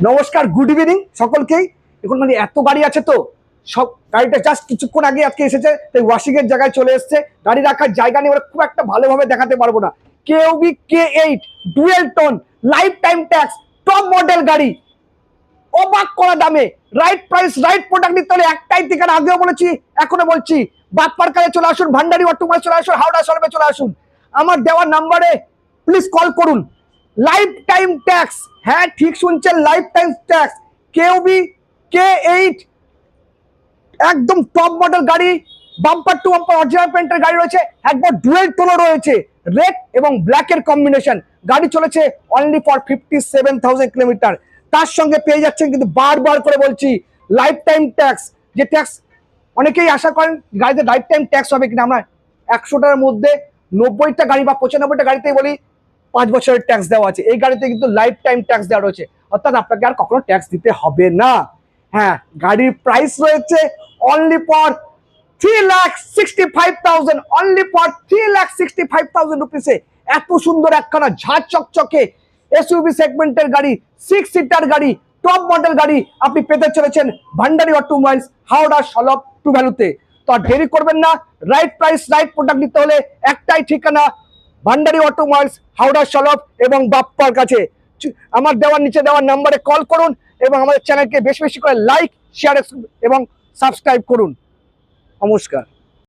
নমস্কার, good evening সকলকেই। এখন মানে এত গাড়ি আছে তো সব গাড়িটা জাস্ট কিছুক্ষণ আগে আজকে এসেছে, তাই ওয়াশিং এর জায়গায় চলে এসেছে। গাড়ি রাখার জায়গা নেই, খুব একটা ভালোভাবে দেখাতে পারবো না। কেউবি K8 dual tone life time tax top model গাড়ি, অবাক করা দামে, রাইট প্রাইস রাইট প্রোডাক্ট নিতে হলে একটাই ঠিকানা, আগেও বলেছি এখনো বলছি, বাপ্পার কাছে চলে আসুন, ভান্ডারি অটোমোবাইলস চলে আসুন, হাওড়া শোরুমে চলে আসুন। আমার দেওয়ার নাম্বারে প্লিজ কল করুন। লাইফ টাইম ট্যাক্স, হ্যাঁ ঠিক শুনছেন, লাইফ টাইম ট্যাক্স। কেউবি K8 একদম টপ মডেল গাড়ি, বাম্পার টু বাম্পার অরিজিনাল পেন্টের গাড়ি রয়েছে, একবার ডুয়েল টোনও রয়েছে, রেড এবং ব্ল্যাকের কম্বিনেশন। গাড়ি চলেছে অনলি ফর 57,000 কিলোমিটার। তার সঙ্গে পেয়ে যাচ্ছেন, কিন্তু বারবার করে বলছি, লাইফ টাইম ট্যাক্স। যে ট্যাক্স অনেকেই আশা করেন গাড়িতে লাইফ টাইম ট্যাক্স হবে কিনা। আমরা 100টার মধ্যে 90টা গাড়ি বা 95টা গাড়িতেই বলি 5 বছরের ট্যাক্স দেওয়া আছে। এই গাড়িতে কিন্তু লাইফ টাইম ট্যাক্স দেওয়া রয়েছে, অর্থাৎ আপনাকে আর কখনো ট্যাক্স দিতে হবে না। হ্যাঁ, গাড়ির প্রাইস রয়েছে অনলি ফর 3,65,000, অনলি ফর 3,65,000 রুপিসে এত সুন্দর একখানা ঝাঁ চকচকে এসইউভি সেগমেন্টের গাড়ি, 6 সিটার গাড়ি, টপ মডেল গাড়ি আপনি পেতে চলেছেন ভান্ডারি অটোমোবাইলস, হাওড়া সলভ টু ভ্যালুতে। তো আর দেরি করবেন না, রাইট প্রাইস রাইট প্রোডাক্ট নিতে হলে একটাই ঠিকানা, ভান্ডারি অটোমোবাইলস, হাওড়া সলভ এবং বাপ্পার কাছে। আমার দেওয়ার নিচে দেওয়ার নাম্বারে কল করুন এবং আমাদের চ্যানেলকে বেশি বেশি করে লাইক, শেয়ার এবং সাবস্ক্রাইব করুন। নমস্কার।